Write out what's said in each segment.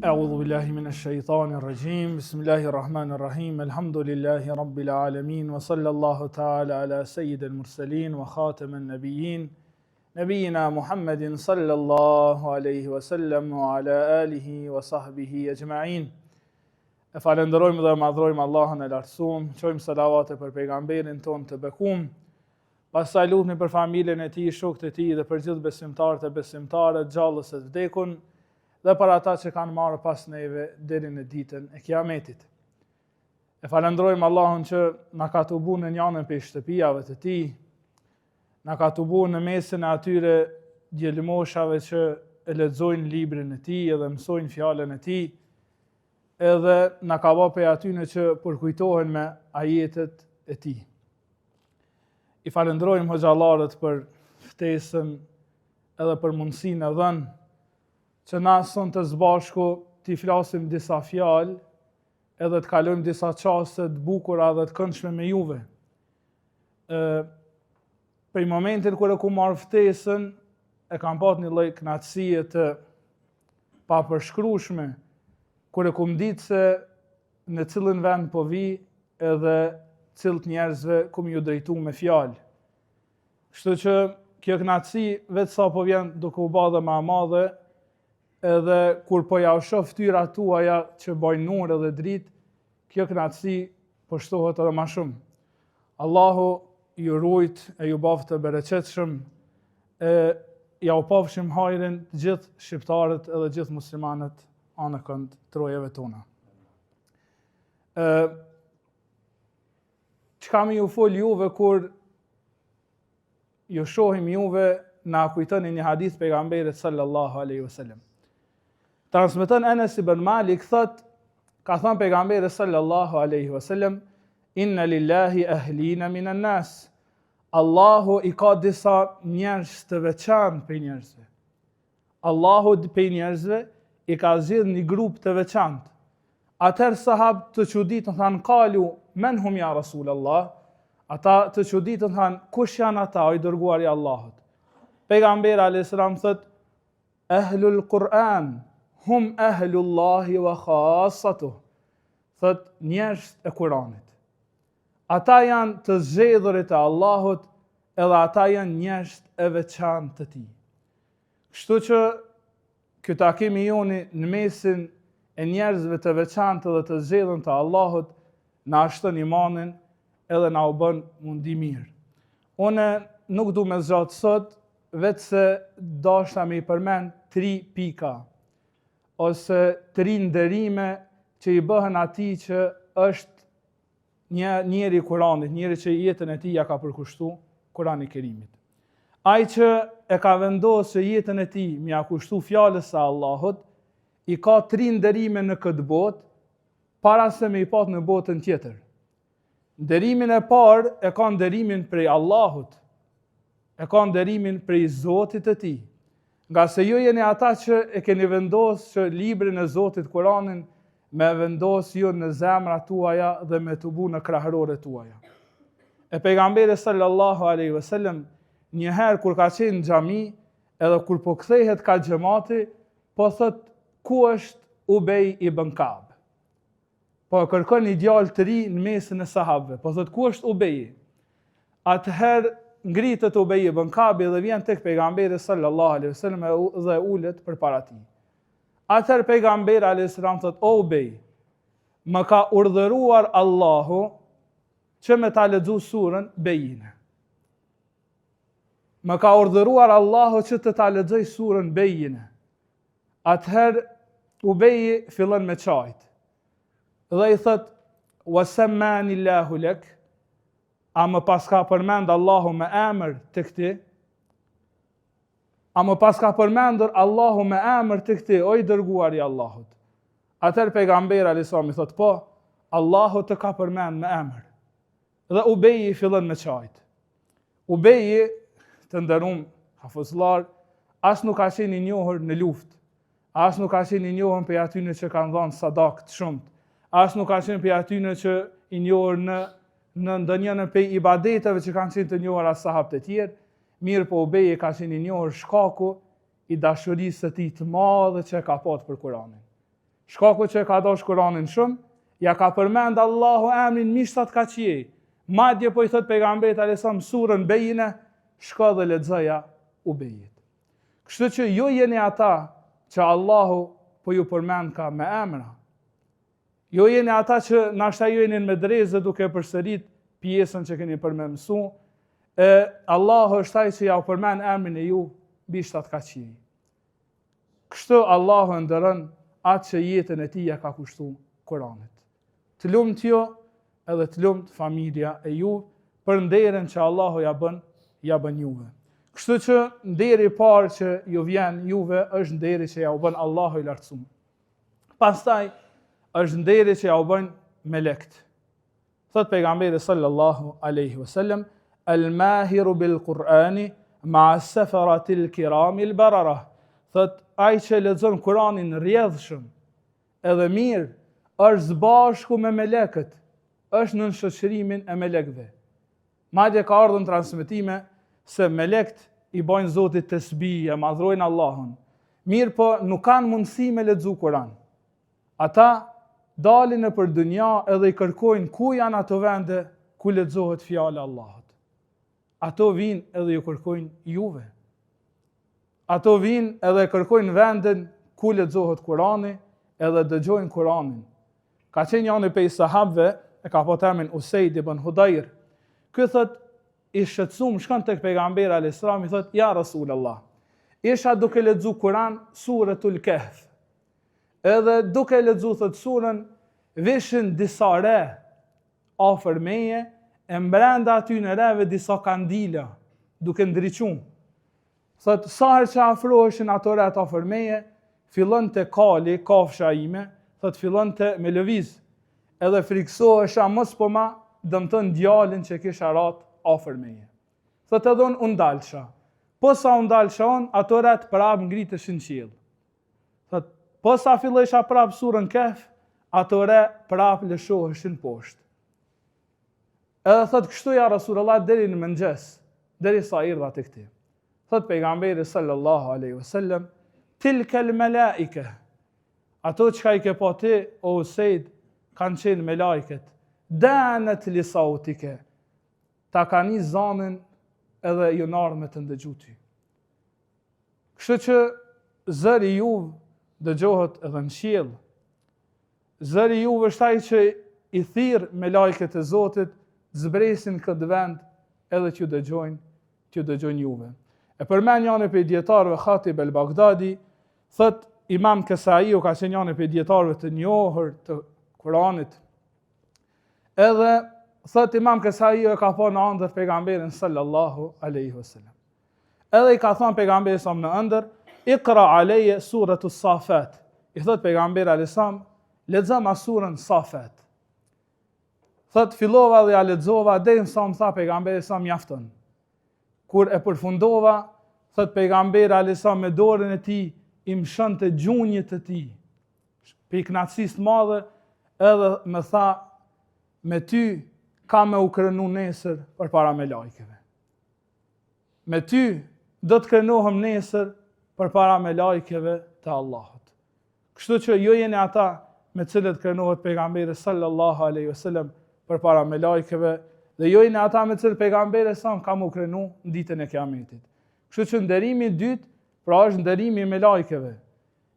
أعوذ بالله من الشيطان الرجيم بسم الله الرحمن الرحيم الحمد لله رب العالمين وصلى الله تعالى على سيد المرسلين وخاتم النبيين نبينا محمد صلى الله عليه وسلم وعلى آله وصحبه أجمعين. E falenderojmë dhe madhrojmë Allahun e lartësuar, çojmë salavate për pejgamberin ton të bekuar. Pastaj lutni për familjen e tij, shokët e tij dhe për gjithë besimtarët e besimtarët, gjallës e vdekun dhe për ata që kanë marrë pas neve deri në ditën e Kiametit. E falenderojmë Allahun që na ka tubu në njënën prej shtëpiave të tij, na ka tubu në mesin e atyre djelmoshave që e lexojnë librin e tij dhe mësojnë fjalën e tij, edhe na ka bërë prej atyre që përkujtohen me ajetet e tij. I falenderojmë hoxhallarët për ftesën edhe për mundësinë e dhënë që na son të zbashku t'i flasim disa fjalë edhe të kalojmë disa çaste të bukura dhe të këndshme me juve. Për momentin kur e ku marrë ftesën, e kam pat një lloj kënaqësie të papërshkrueshme, kur e kum ditë se në cilën vend po vi edhe cilët njerëzve kum ju drejtu me fjalë. Kështu që kjo kënaqësi vetë sa po vjen duke u bë dhe më e madhe, edhe kur po ja shoh fytyrat tuaja që bojnë nur edhe dritë, kjo kënaqësi po shtohet edhe më shumë. Allahu ju rujt e ju baftë të bereqetshëm, ja u pafshim hajrin të gjithë shqiptarët edhe gjithë muslimanët anë kënd trojeve tona. Çka më ju fol juve kur ju shohim juve, na kujtoni një hadith pejgamberit sallallahu alaihi wasallam. Transmeton Anas ibn Malik thot, ka thënë pejgamberi sallallahu alaihi wasallam, inna lillahi ahlina minan nas. Allahu i ka disa njerëz të veçantë për njerëzve. Allahu për njerëzve i ka zgjedhur një grup të veçantë. Atëherë sahabët të çuditën thanë, kalu men hum ya Rasulullah. Ata të çuditën thanë, kush janë ata o i dërguari i Allahut? Pejgamberi alayhis salam thot, ahlul Quran hum ahlullahi wa khassatuh. Thot njerëz e Kuranit. Ata janë të zgjedhurit e Allahut, edhe ata janë njerëz e veçantë të tij. Kështu që ky takim i joni në mesin e njerëzve të veçantë dhe të zgjedhur të Allahut na shton imanin edhe na u bën mundi mirë. Unë nuk du me zgjatë sot, vetë se dashta me i përmend 3 pika, ose 3 nderime që i bëhen atij që është njeri Kuranit, njeri që jetën e tij ja ka përkushtu Kurani Kerimit. Ai që e ka vendosur jetën e tij me ja kushtu fjalës së Allahut, i ka 3 nderime në këtë botë, para se me i pat në botën tjetër. Nderimin e parë e ka nderimin prej Allahut, e ka nderimin prej Zotit të tij. Nga se ju jeni ata që e keni vendosur që librin e Zotit Kuranin me vendos ju në zemrat tuaja dhe me tubu në krahëroret tuaja. E pejgamberi sallallahu alaihi wasallam njëherë kur ka qenë në xhami, edhe kur po kthehet ka xhamati, po thot, ku është Ubej ibn Ka'b? Po kërkon një djalë të ri në mesin e sahabëve, po thot, ku është Ubej? Atëherë ngritet Ubej ibn Ka'b dhe vjen tek pejgamberi sallallahu alaihi wasallam dhe ulet përpara tij. Atëherë pejgamberi alayhis salam thot, o Ubej, më ka urdhëruar Allahu që me ta lexu surën Bejine. Më ka urdhëruar Allahu që të ta lexoj surën Bejine. Atëherë Ubej fillon me çajt. Dhe i thot, wasammani Allahu lak, a më pas ka përmend Allahu me emër të këti? A më pas ka përmendur Allahu me emër të këti, o i dërguar i Allahut? Atëherë pejgamberi alayhis salam i thot, po, Allahu të ka përmend me emër. Dhe Ubeji fillon me çajt. Ubeji, të nderuar hafuzllar, as nuk ka qenë i njohur në luftë, as nuk ka qenë i njohur për atyre që kanë dhënë sadak të shumt, as nuk ka qenë për atyre që i njohur në ndonjënë prej ibadeteve që kanë qenë të njohura sahabët e tjerë. Mirë po Ubeji ka qenë i njohur shkaku i dashurisë së tij të madhe që ka pasur për Kuranin. Shkaku që ka dash Kur'anin shumë, ja ka përmend Allahu emrin mishtat ka qije. Madje po i thot pejgamberit alayhisalam surën Bejine, shko dhe lexoja Ubejit. Kështu që ju jeni ata që Allahu po ju përmend ka me emra. Ju jeni ata që nashta ju jeni në medreze duke përsërit pjesën që keni për me mësu. Allahu është ai që ja u përmend emrin e ju mbi 7 kaqij. Kështu Allahu ndërron atë që jetën e tij ja ka kushtuar Kur'anit. Të lumt ju edhe të lumt familja e ju për nderin që Allahu ja bën juve. Kështu që nderi i parë që ju vjen juve është nderi që ja u bën Allahu i lartësuar. Pastaj është nderi që ja u bën melekt. Thot pejgamberi sallallahu alaihi wasallam, "Al-mahiru bil-Qur'ani ma'a as-safaratil kiramil barara." Thot ai që lexon Kur'anin rrjedhshëm edhe mirë është së bashku me melekët, është në shoqërimin e melekëve. Madje ka ardhur në transmetime se melekt i bojnë Zotit tesbih, e madhrojnë Allahun. Mirë po nuk kanë mundësi me lexu Kur'an. Ata dalin nëpër dunja edhe i kërkojnë ku janë ato vende ku lexohet fjala e Allahut. Ato vinë edhe ju kërkojnë juve. Ato vinë edhe kërkojnë vendin ku lexohet Kurani edhe dëgjojnë Kuranin. Ka qenë njëri prej sahabëve, e ka po emrin Usaid ibn Hudayr. Ky thot i shqetësuar shkon tek pejgamberi alayhis salam i thot ja Rasulullah. Isha duke lexu Kur'an suratul Kahf. Edhe duke lexu thot surën vishin disa re afër meje, e mbrenda aty në reve disa kandila duke ndriçuar. Thot sa herë që afroheshin ato re afër meje, fillonte kali, kafsha ime, thot fillonte me lëviz. Edhe friksohesha mos po ma dëmton djalin që kisha rat afër meje. Thot edhe unë ndalsha. Po sa unë dalsha unë, ato re prap ngriteshin në qiell. Thot po sa fillojsha prap surën Kahf, ato re prap lëshoheshin poshtë. Edhe thot kështu ja Rasulullah deri në mëngjes, deri sa erdha tek ti. Thot pejgamberi sallallahu alaihi wasallam, tilkel malaike. Ato çka i ke pa ti, o Usaid, kanë qenë me lajket. Danat li sautike. Ta kanë zanën edhe ju ardhur me të ndëgju ty. Kështu që zëri juv dëgjohet edhe në qiell. Zëri juv është ai që i thirr me lajket e Zotit, zbresin këtë vend edhe që dëgjojnë juve. E përmend njëri prej dietarëve Khatib el-Baghdadi, thot Imam Kasaiu ka qenë njëri prej dietarëve të njohur të Kuranit. Edhe thot Imam Kasaiu e ka pa në ëndër pejgamberin sallallahu alaihi wasallam. Edhe i ka thënë pejgamberi sa në ëndër, "Iqra alayya suratus Safat." I thot pejgamberi alayhis salam, "Lexo ma surën Safat." Thot fillova dhe ja lexova deri sa më tha pejgamberi sa mjafton. Kur e përfundova, thot pejgamberi alayhis salam me dorën e tij i mshonte gjunjët e tij. Pe kënaqësisë të madhe edhe më tha, "Me ty ka me u krenu nesër përpara me lajkeve. Me ty do të krenohem nesër përpara me lajkeve të Allahut." Kështu që ju jeni ata me cilët krenohet pejgamberi sallallahu alaihi wasallam përpara me lajkeve, dhe ju jeni ata me cilët pejgamberi sa ka mu krenu në ditën e Kiametit. Kështu që nderimi i dytë, pra është nderimi me lajkeve,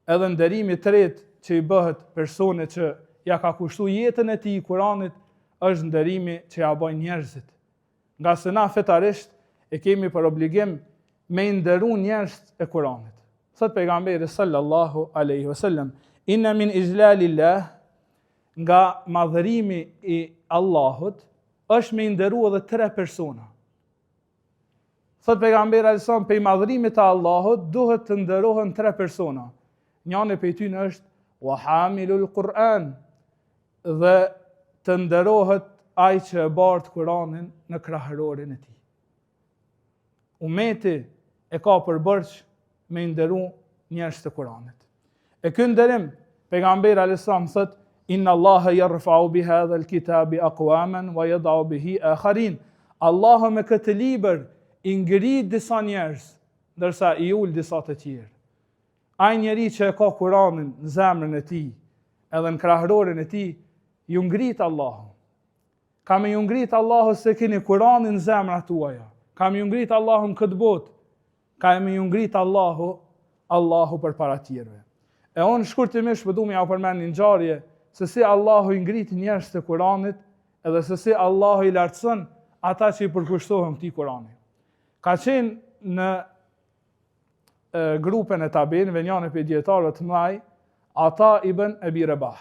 edhe nderimi i tretë që i bëhet personit që ja ka kushtu jetën e tij Kuranit, është nderimi që ja bojnë njerëzit. Nga se na fetarisht e kemi për obligim me nderu njerëz e Kuranit. Thot pejgamberi sallallahu alaihi wasallam, "Inna min ijlalillah", nga madhërimi i Allahut, është me nderu edhe 3 persona. Thot pejgamberi alayhis salam, pe madhërimit të Allahut duhet të nderohen 3 persona. Njëri prej tyre është wa hamilul Quran, dhe të nderohet ai që e bart Kur'anin në krahërorin e tij. Umeti e ka për bërç me nderu njerëz të Kur'anit. E ky nderim pejgamberi alayhis salam thot, "Inna Allaha yarfa'u bi hadha al-kitabi aqwaman wa yad'u bihi akharin." Allahu me këtë libër i ngrit disa njerëz, ndërsa i ul disa të tjerë. Ai njeri që e ka Kur'anin në zemrën e tij, edhe në krahërorin e tij, ju ngrit Allahu. Kam ju ngrit Allahu se keni Kur'anin në zemrat tuaja. Kam ju ngrit Allahu në këtë botë. Kam ju ngrit Allahu përpara tjerëve. E unë shkurtimisht po duam ja përmend një ngjarje se si Allahu i ngrit njerëz të Kur'anit edhe se si Allahu i lartëson ata që i përkushtohen këtij Kur'ani. Ka qenë në grupën e tabinëve njëri prej dietarëve të mëdhej, Ata ibn Abi Rabah.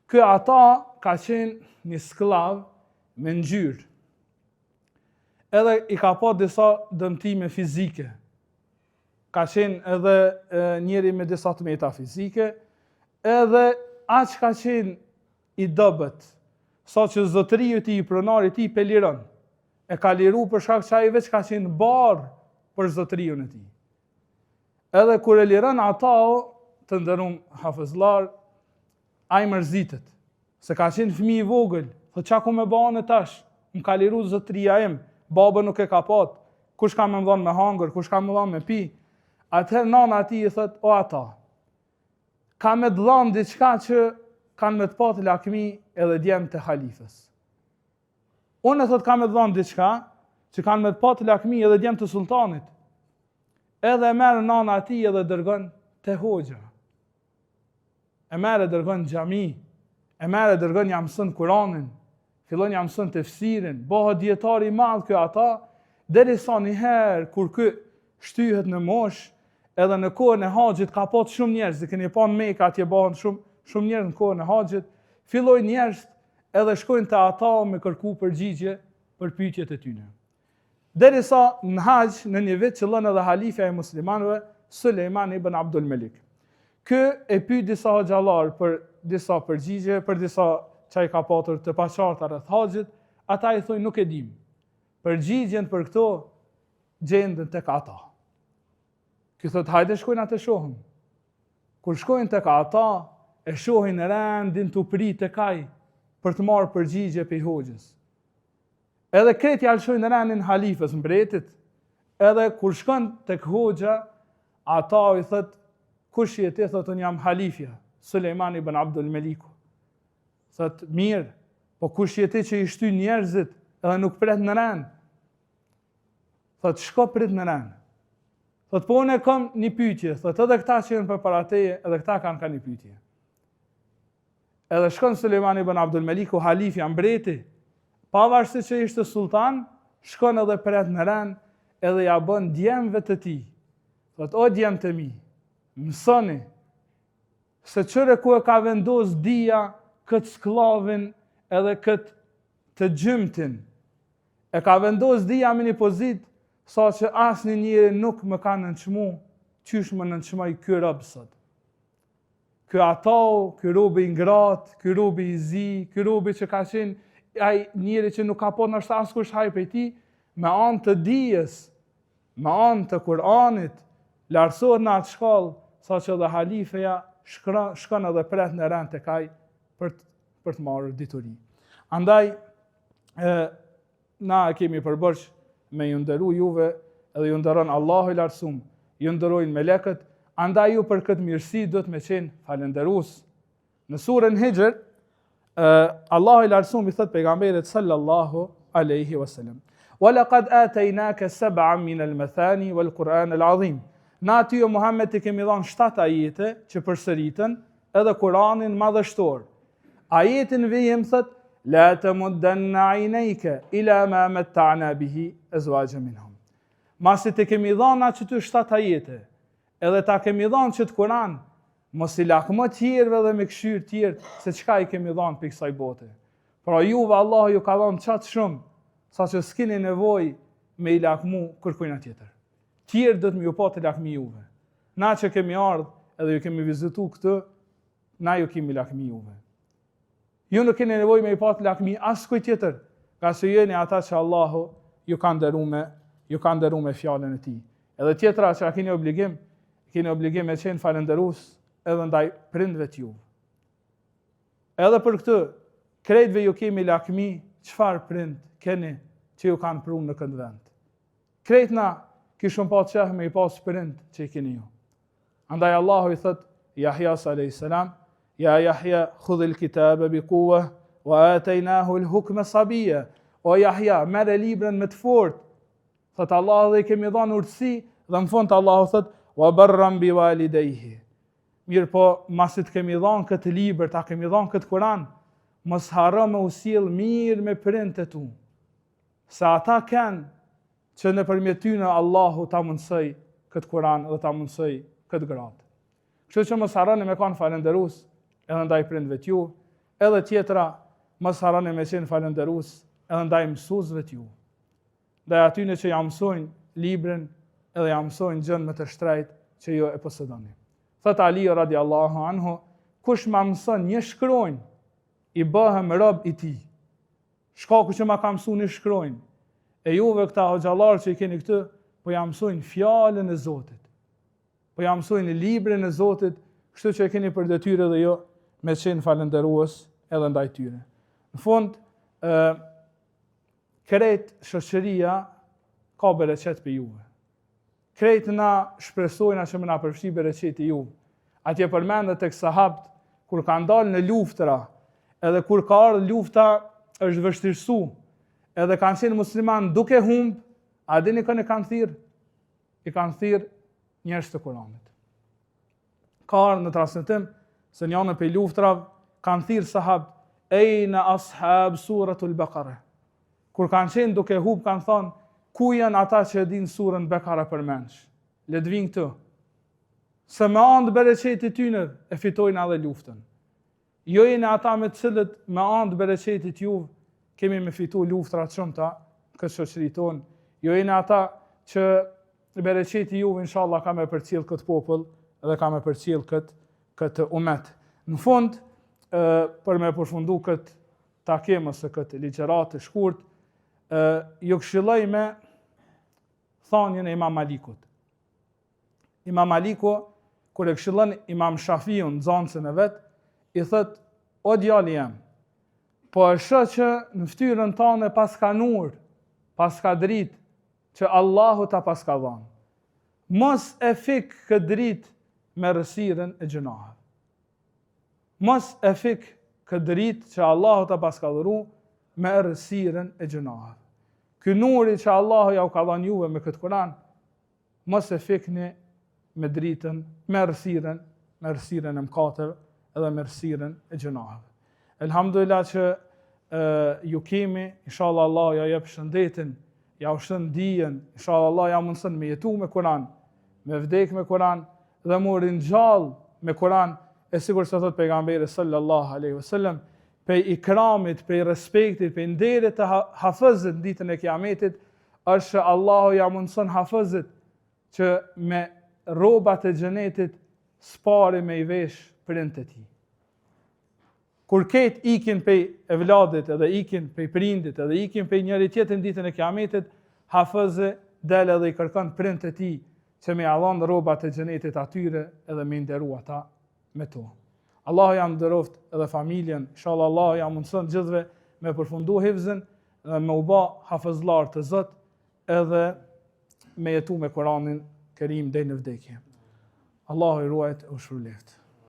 Ky Ata ka qenë një sklav me ngjyrë. Edhe i ka pa disa dëmtime fizike. Ka qenë edhe njëri me disa tmeta fizike, edhe aq ka qenë i dobët, sa që zotëriu i tij, pronari i tij pe liron. E ka liru për shkak që ai veç ka qenë barë për zotëriun e tij. Edhe kur e liron Atao, të ndërum hafëzlar, ai mërzitet, se ka qenë fëmijë i vogël, thot çka ku më bane tash, më ka liru zotëria im, baba nuk e ka pat, kush ka më dhënë me hangër, kush ka më dhënë me pi. Atëherë nana e tij i thot, o Ata, ka me të dhënë diçka që kanë me të patë lakmi edhe djemt të halifës. Unë e thot ka me të dhënë diçka që kanë me të patë lakmi edhe djemt të sultanit. Edhe e merr nana e tij edhe dërgon te hoxha. E merr e dërgon në xhami, e merr e dërgon ja mëson Kur'anin, fillon ja mëson tefsirin, bëhet dietar i madh ky Ata, derisa një herë kur ky shtyhet në mosh, edhe në kohën e haxhit ka pas shumë njerëz, e keni pa në Mekë atje bëhen shumë njerëz në kohën e haxhit, fillojnë njerëz edhe shkojnë te Ata me kërku përgjigje për pyetjet e tyre. Derisa në haxh në një vit qëllon edhe halifja e muslimanëve Sulejman ibn Abdul Malik. Ky e pyet disa hoxhallar për disa përgjigje, për disa çaj ka patur të paqarta rreth haxhit, ata i thonë nuk e dim. Përgjigjen për këto gjenden tek ata. Ky thot hajde shkojnë atë shohim. Kur shkojnë tek ata, e shohin rendin të prit tek ai për të marrë përgjigje pe hoxhës. Edhe kreti alshojnë rendin halifës mbretit, edhe kur shkon tek hoxha, ata i thot kush je ti? Thot unë jam halifja, Sulejman ibn Abdul Maliku. Thot mirë, po kush je ti që i shtyn njerëzit edhe nuk pret në rend? Thot shko prit në rend. Thot po unë kam një pyetje, thot edhe këta që janë përpara teje, edhe këta kanë një pyetje. Edhe shkon Sulejman ibn Abdul Maliku, halifja mbreti, pavarësisht që ishte sultan, shkon edhe pret në rend, edhe ja bën djemve të tij. Thot o djemë të mi, mësoni se çore ku e ka vendos dia këtë sklavin edhe këtë të gjymtin. E ka vendos dia me një pozit sa që asnjë njeri nuk më ka nënçmu, qysh më nënçmoj ky rob sot. Ky Atao, ky robi i ngrat, ky robi i zi, ky robi që ka qenë ai njeri që nuk ka po nështë askush haj prej tij, me anë të dijes, me anë të Kur'anit, lartësohet në atë shkallë, sa që dhe halifeja shkon edhe pret në rend tek ai për të marrë dituri. Andaj, na kemi përbërsh me ju ndëru juve, edhe ju ndëron Allahu i lartësuar, ju ndërojnë melekët, andaj ju për këtë mirësi do të me qenë falënderues. Në surën Hijr, Allahu i lartësuar i thot pejgamberit sallallahu alaihi wasallam: "Wa laqad ataynaka sab'an min al-mathani wal-Qur'an al-azim." Na ty o Muhammed i kemi dhënë 7 ajete që përsëritën edhe Kur'anin madhështor. Ajetin vijim thot: "La tamuddanna 'aynayka ila ma matta'na bihi azwajan minhum." Masi të kemi dhënë atë 7 ajete, edhe ta kemi dhënë që të Kur'an, mos i lakmo tjerëve dhe me këshyrë tjerë se çka i kemi dhënë për kësaj bote. Pra juve Allah ju ka dhënë qatë shumë, sa që s'keni nevojë me i lakmu kërkujna tjetër. Tjerë do të më ju pa të lakmi juve. Na që kemi ardhë edhe ju kemi vizitu këtë, na ju kemi lakmi juve. Ju nuk keni nevojë me i pa të lakmi as kujt tjetër, ka se jeni ata që Allahu ju ka ndëruar me fjalën e tij. Edhe tjetra që keni obligim me qenë falënderues edhe ndaj prindve të juve. Edhe për këtë, krejtve ju kemi lakmi, çfarë prind keni që ju kanë prunë në këtë vend. Krejtna kishëm pa qehë me i pas prind që i keni ju. Andaj Allahu i thot Jahjas a.s. Ja Yahya khudh al-kitaba biquwwa wa ataynahu al-hukma sabiyya. O Yahya, merre librin me të fortë. Thot Allah dhe i kemi dhënë urtësi dhe në fund Allahu thot wa barran bi walidayhi. Mirë po, masi të kemi dhënë këtë libër, ta kemi dhënë këtë Kur'an, mos harro me usill mirë me prindët e tu. Se ata kanë që nëpërmjet tyre Allahu ta mundsoj këtë Kur'an dhe ta mundsoj këtë gradë. Kështu që mos harroni me kanë falënderues edhe ndaj prindëve të ju, edhe tjetra mos harroni me qenë falënderues edhe ndaj mësuesve të ju. Ndaj atyre që ja mësojnë librin edhe ja mësojnë gjën më të shtrejtë që ju e posedoni. Thot Ali radiallahu anhu, kush ma mëson një shkronjë, i bëhem rob i tij. Shkaku që ma ka mësuar një shkronjë. E juve këta hoxhallar që i keni këtu, po ja mësojnë fjalën e Zotit. Po ja mësojnë librin e Zotit, kështu që e keni për detyrë edhe jo me qenë falënderues edhe ndaj tyre. Në fund, krejt shoqëria ka bereqet për juve. Krejt na shpresojnë që më na përfshi bereqeti ju. Atje përmendet tek sahabët kur kanë dalë në luftra, edhe kur ka ardhur lufta është vështirësu, edhe kanë qenë musliman duke humb, a dini kënë kanë thirr? I kanë thirr njerëz të Kuranit. Ka ardhur në transmetim se në anën prej luftrave kanë thirr sahabët, ejna ashab suratul Baqara. Kur kanë qenë duke humb kanë thonë, ku janë ata që e dinë surën Bekara përmendsh? Le të vinë këtu. Se me anë të bereqetit tyre e fitojnë edhe luftën. Jo jeni ata me të cilët me anë të bereqetit juve kemi me fitu luftra të shumta këtë shoqëri tonë. Jo jeni ata që bereqeti juve inshallah ka me përcjell këtë popull dhe ka me përcjell këtë umet. Në fund, për me përfundu këtë takim ose këtë ligjërat të shkurt, ju këshilloj me thanjen e Imam Malikut. Imam Maliku, kur e këshillon Imam Shafiun nxënësin e vet, i thot, o djali jam, po e shoh që në fytyrën tënde pas ka nur, pas ka dritë që Allahu ta pas ka dhënë. Mos e fik këtë dritë me rësirën e gjunaheve. Mos e fik këtë dritë që Allahu ta pas ka dhuru me rësirën e gjunaheve. Ky nuri që Allahu ja u ka dhënë juve me këtë Kur'an, mos e fikni me dritën, me rësirën e mëkateve edhe me rësirën e gjunaheve. Elhamdulillah që ju kemi, inshallah Allah ja jep shëndetin, ja ushton dijen, inshallah Allah ja mundson me jetu me Kur'an, me vdek me Kur'an dhe më ringjall me Kur'an, e sigur se thot pejgamberi sallallahu alaihi wasallam, pe ikramit, pe respektit, pe nderit të hafëzit ditën e kiametit, është që Allahu ja mundson hafëzit që me rrobat e xhenetit spari me i vesh prindët e tij. Kur ketë ikin pej evladit edhe ikin pej prindit edhe ikin pej njëri tjetrin ditën e kiametit, hafëzi del edhe i kërkon prindët e tij që me allon rrobat e xhenetit atyre edhe me nderu ata me to. Allahu ja nderoft edhe familjen, inshallah Allahu ja mundson gjithve me përfundu hifzin dhe me u bë hafëzllar të Zot edhe me jetu me Kur'anin Kerim deri në vdekje. Allahu i ruajt u shpërblet.